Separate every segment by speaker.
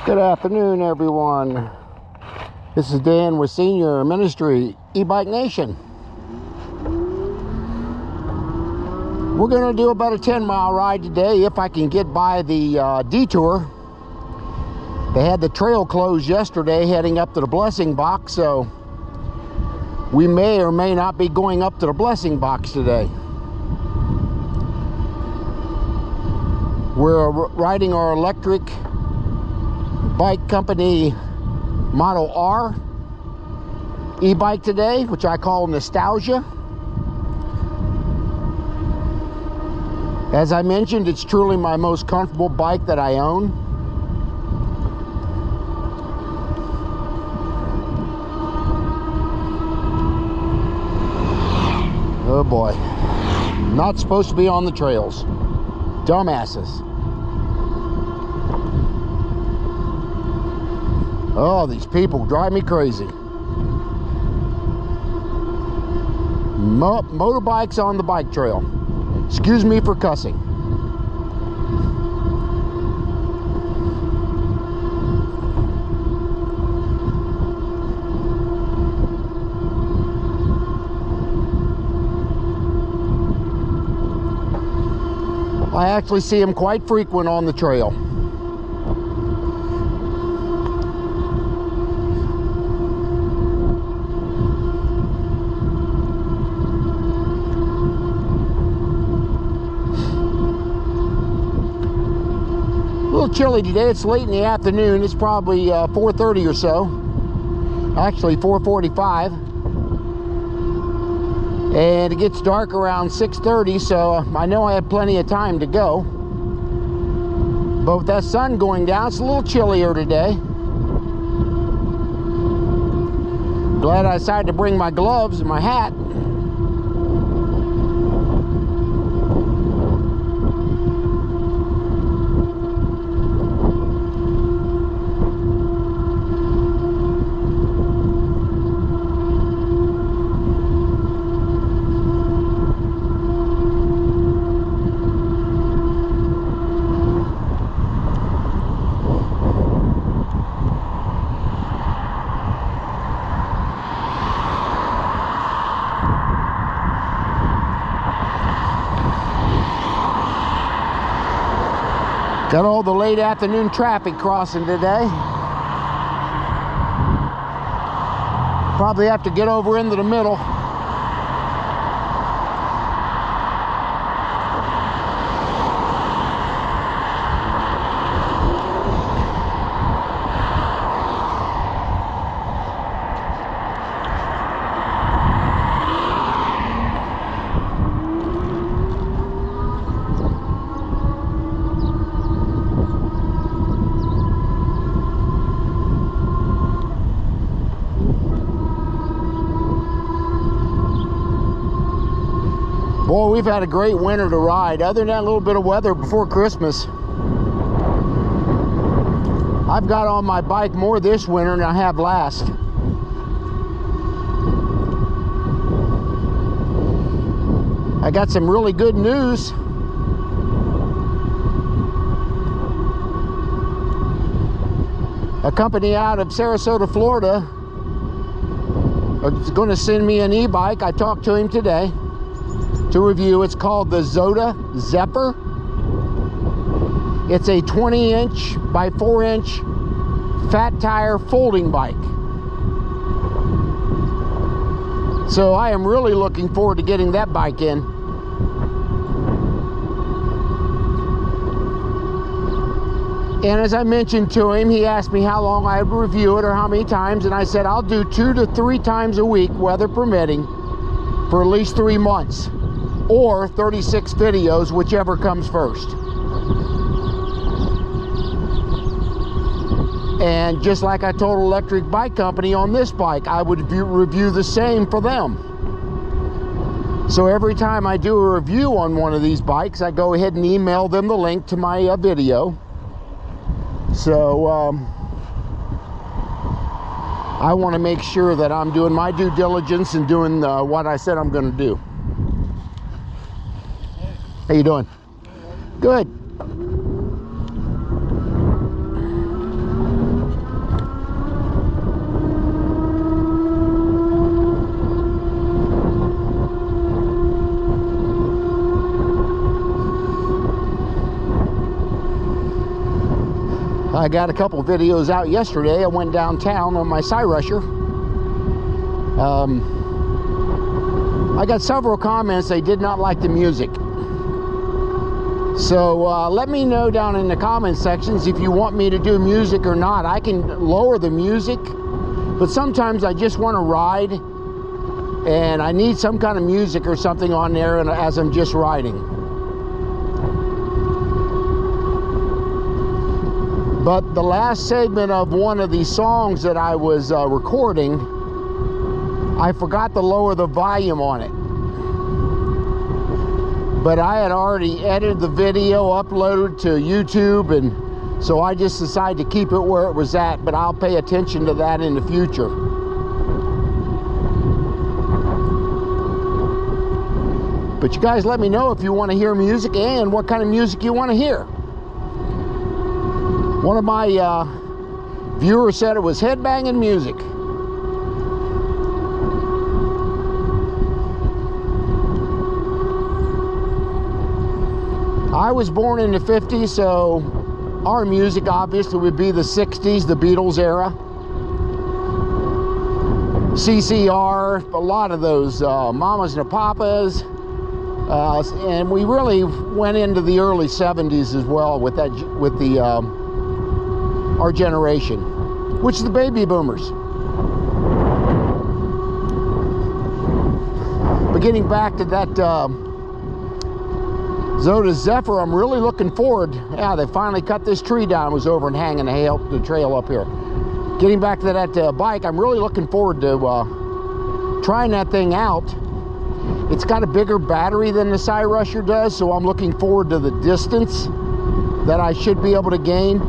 Speaker 1: Good afternoon, everyone. This is Dan with Senior Ministry, E-Bike Nation. We're going to do about a 10-mile ride today if I can get by the detour. They had the trail closed yesterday heading up to the Blessing Box, so we may or may not be going up to the Blessing Box today. We're riding our electric bike company Model R e-bike today, which I call Nostalgia. As I mentioned, it's truly my most comfortable bike that I own. Oh boy, not supposed to be on the trails. Dumbasses. Oh, these people drive me crazy. Motorbikes on the bike trail. Excuse me for cussing. I actually see them quite frequent on the trail. A little chilly today. It's late in the afternoon. It's probably 4:30 or so. Actually 4:45. And it gets dark around 6:30, so I know I have plenty of time to go. But with that sun going down, it's a little chillier today. Glad I decided to bring my gloves and my hat. Got all the late afternoon traffic crossing today. Probably have to get over into the middle. Boy, we've had a great winter to ride, other than that little bit of weather before Christmas. I've got on my bike more this winter than I have last. I got some really good news. A company out of Sarasota, Florida is going to send me an e-bike. I talked to him today to review. It's called the Zota Zephyr. It's a 20-inch by 4-inch fat tire folding bike. So I am really looking forward to getting that bike in. And as I mentioned to him, he asked me how long I would review it or how many times, and I said I'll do 2 to 3 times a week, weather permitting, for at least 3 months. Or 36 videos, whichever comes first. And just like I told Electric Bike Company on this bike, I would review the same for them. So every time I do a review on one of these bikes, I go ahead and email them the link to my video. So I want to make sure that I'm doing my due diligence and doing what I said I'm going to do. How you doing? Good. I got a couple videos out yesterday. I went downtown on my Cyrusher. I got several comments they did not like the music. So let me know down in the comment sections if you want me to do music or not. I can lower the music, but sometimes I just want to ride and I need some kind of music or something on there as I'm just riding. But the last segment of one of these songs that I was recording, I forgot to lower the volume on it. But I had already edited the video, uploaded to YouTube, and so I just decided to keep it where it was at, but I'll pay attention to that in the future. But you guys let me know if you want to hear music and what kind of music you want to hear. One of my viewers said it was headbanging music. I was born in the 50s, so our music obviously would be the 60s, the Beatles era. CCR, a lot of those, Mamas and the Papas. And we really went into the early 70s as well with that, with the our generation, which is the baby boomers. But getting back to that Zoda Zephyr, I'm really looking forward. Yeah, they finally cut this tree down. It was over and hanging the trail up here. Getting back to that bike, I'm really looking forward to trying that thing out. It's got a bigger battery than the Cyrusher does, so I'm looking forward to the distance that I should be able to gain.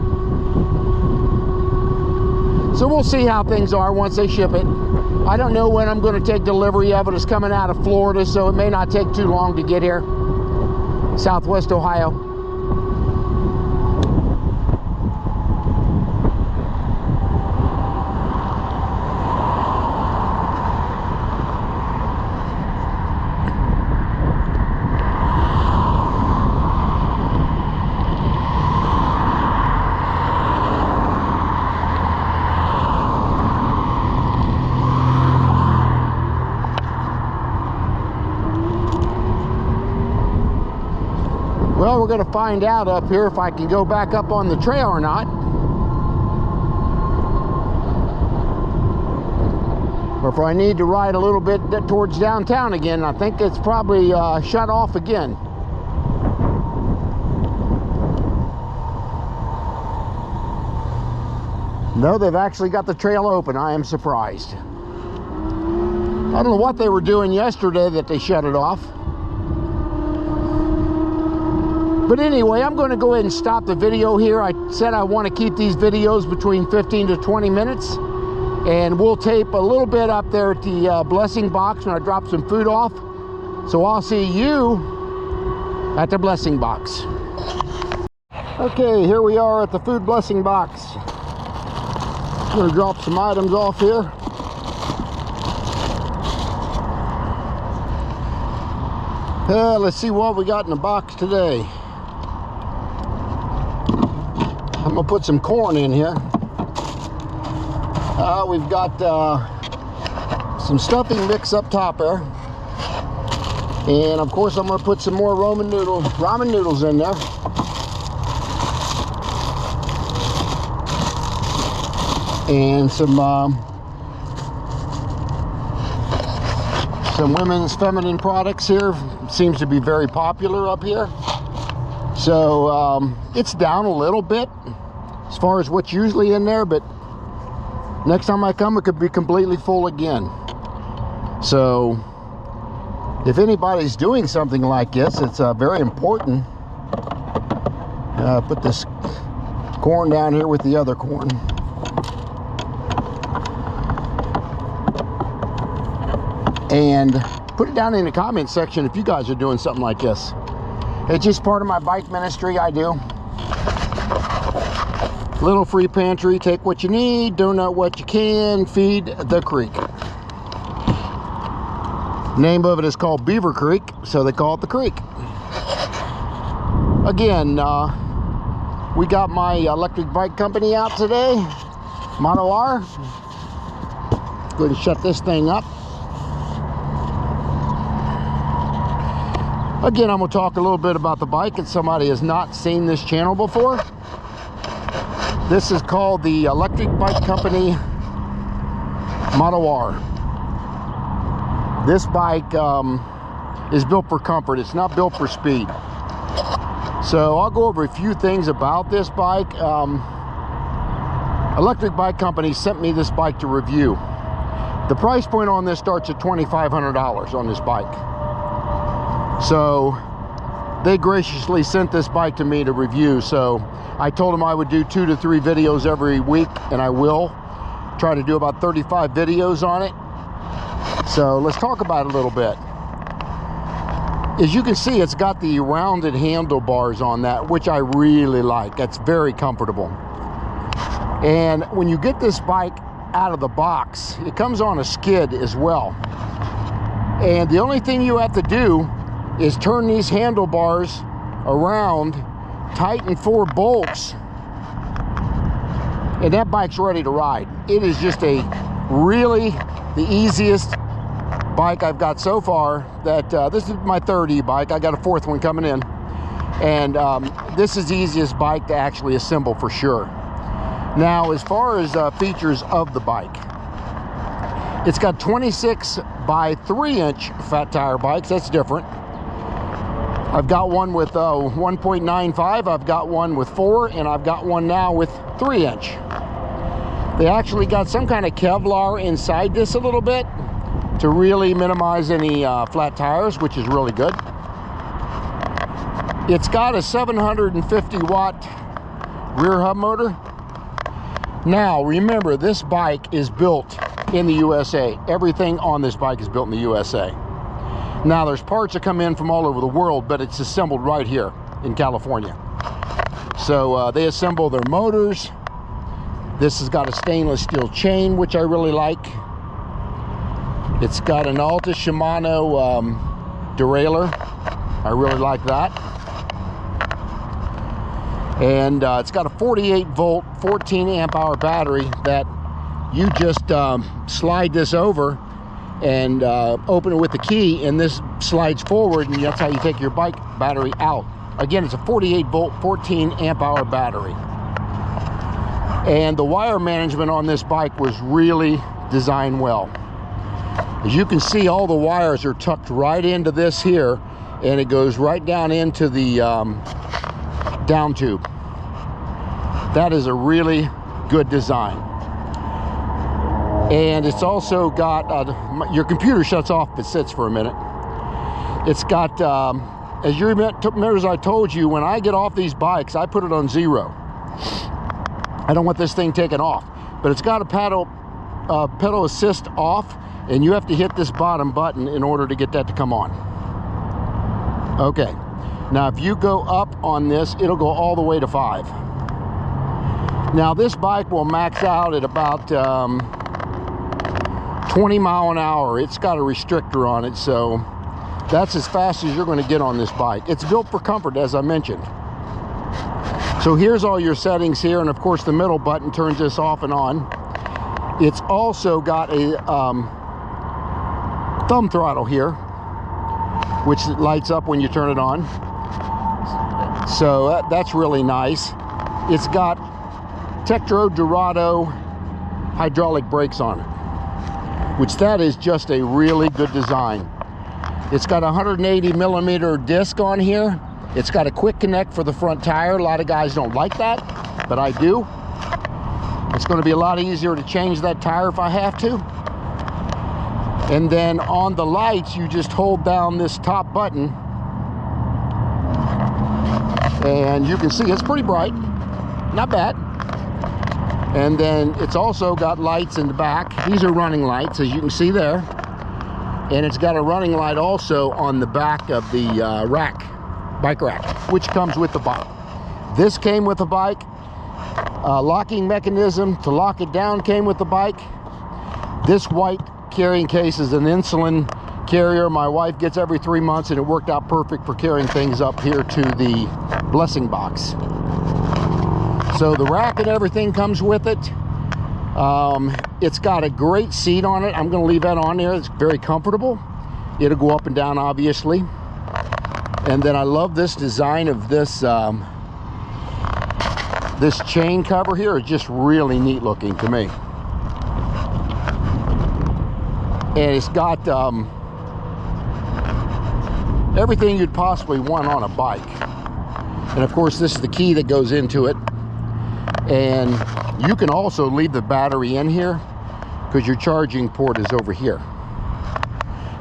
Speaker 1: So we'll see how things are once they ship it. I don't know when I'm going to take delivery of it. It's coming out of Florida, so it may not take too long to get here. Southwest Ohio. Well, we're going to find out up here if I can go back up on the trail or not. Or if I need to ride a little bit towards downtown again. I think it's probably shut off again. No, they've actually got the trail open. I am surprised. I don't know what they were doing yesterday that they shut it off. But anyway, I'm going to go ahead and stop the video here. I said I want to keep these videos between 15 to 20 minutes. And we'll tape a little bit up there at the blessing box when I drop some food off. So I'll see you at the blessing box. Okay, here we are at the food blessing box. I'm going to drop some items off here. Let's see what we got in the box today. I'm gonna put some corn in here. We've got some stuffing mix up top there, and of course I'm gonna put some more ramen noodles in there. And some women's feminine products here. Seems to be very popular up here. So it's down a little bit as far as what's usually in there, but next time I come it could be completely full again. So if anybody's doing something like this, it's very important. Put this corn down here with the other corn. And put it down in the comment section if you guys are doing something like this. It's just part of my bike ministry I do. Little free pantry, take what you need, donate what you can, feed the creek. Name of it is called Beaver Creek, so they call it the creek. Again, We got my electric bike company out today, Moto R. Go ahead and shut this thing up. Again, I'm going to talk a little bit about the bike if somebody has not seen this channel before. This is called the Electric Bike Company Moto R. This bike is built for comfort. It's not built for speed. So I'll go over a few things about this bike. Electric Bike Company sent me this bike to review. The price point on this starts at $2,500 on this bike. So they graciously sent this bike to me to review. So I told them I would do 2 to 3 videos every week, and I will try to do about 35 videos on it. So let's talk about it a little bit. As you can see, it's got the rounded handlebars on that, which I really like. That's very comfortable. And when you get this bike out of the box, it comes on a skid as well. And the only thing you have to do is turn these handlebars around, tighten 4 bolts, and that bike's ready to ride. It is just the easiest bike I've got so far. That this is my 3rd e-bike. I got a 4th one coming in, and this is the easiest bike to actually assemble for sure. Now, as far as features of the bike, it's got 26 by 3-inch fat tire bikes. That's different. I've got one with 1.95, I've got one with 4, and I've got one now with 3-inch. They actually got some kind of Kevlar inside this a little bit to really minimize any flat tires, which is really good. It's got a 750 watt rear hub motor. Now remember, this bike is built in the USA. Everything on this bike is built in the USA. Now there's parts that come in from all over the world, but it's assembled right here in California. So they assemble their motors. This has got a stainless steel chain, which I really like. It's got an Alta Shimano derailleur. I really like that. And it's got a 48 volt, 14 amp hour battery that you just slide this over and open it with the key, and this slides forward, and that's how you take your bike battery out. Again, it's a 48 volt, 14 amp hour battery. And the wire management on this bike was really designed well. As you can see, all the wires are tucked right into this here, and it goes right down into the down tube. That is a really good design. And it's also got, your computer shuts off if it sits for a minute. It's got, as you remember, as I told you, when I get off these bikes, I put it on 0. I don't want this thing taken off. But it's got a pedal assist off, and you have to hit this bottom button in order to get that to come on. Okay, now if you go up on this, it'll go all the way to 5. Now this bike will max out at about 20 mile an hour. It's got a restrictor on it, so that's as fast as you're going to get on this bike. It's built for comfort, as I mentioned. So here's all your settings here, and of course the middle button turns this off and on. It's also got a thumb throttle here, which lights up when you turn it on. So that's really nice. It's got Tektro Dorado hydraulic brakes on it, which that is just a really good design. It's got a 180 millimeter disc on here. It's got a quick connect for the front tire. A lot of guys don't like that, but I do. It's going to be a lot easier to change that tire if I have to. And then on the lights, you just hold down this top button, and you can see it's pretty bright, not bad. And then it's also got lights in the back. These are running lights, as you can see there. And it's got a running light also on the back of the bike rack, which comes with the bike. This came with the bike. Locking mechanism to lock it down came with the bike. This white carrying case is an insulin carrier my wife gets every 3 months, and it worked out perfect for carrying things up here to the blessing box. So the rack and everything comes with it. It's got a great seat on it. I'm going to leave that on there. It's very comfortable. It'll go up and down, obviously. And then I love this design of this this chain cover here. It's just really neat looking to me. And it's got everything you'd possibly want on a bike. And of course, this is the key that goes into it. And you can also leave the battery in here because your charging port is over here.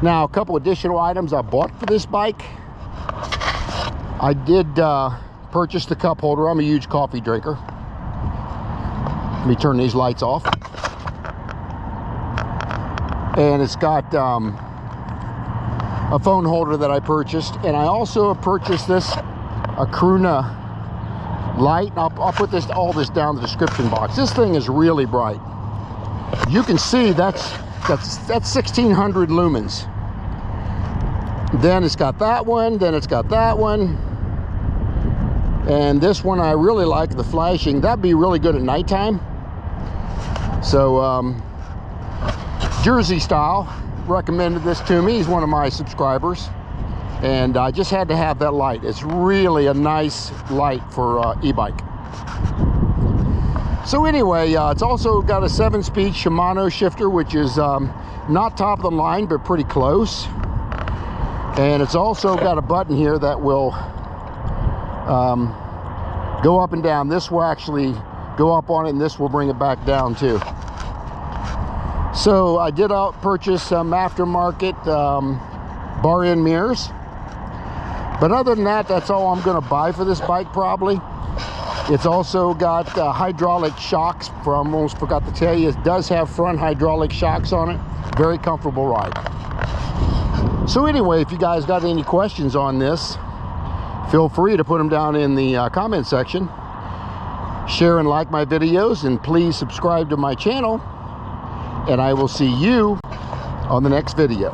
Speaker 1: Now, a couple additional items I bought for this bike. I did purchase the cup holder. I'm a huge coffee drinker. Let me turn these lights off. And it's got a phone holder that I purchased. And I also purchased this Acuna light. I'll put all this down in the description box. This thing is really bright. You can see that's 1600 lumens. Then it's got that one, then it's got that one, and this one I really like the flashing. That'd be really good at nighttime. So Jersey Style recommended this to me. He's one of my subscribers, and I just had to have that light. It's really a nice light for e-bike. So anyway, it's also got a 7-speed Shimano shifter, which is not top of the line, but pretty close. And it's also got a button here that will go up and down. This will actually go up on it, and this will bring it back down too. So I did purchase some aftermarket bar end mirrors. But other than that, that's all I'm going to buy for this bike probably. It's also got hydraulic shocks. Almost forgot to tell you, it does have front hydraulic shocks on it. Very comfortable ride. So anyway, if you guys got any questions on this, feel free to put them down in the comment section. Share and like my videos, and please subscribe to my channel. And I will see you on the next video.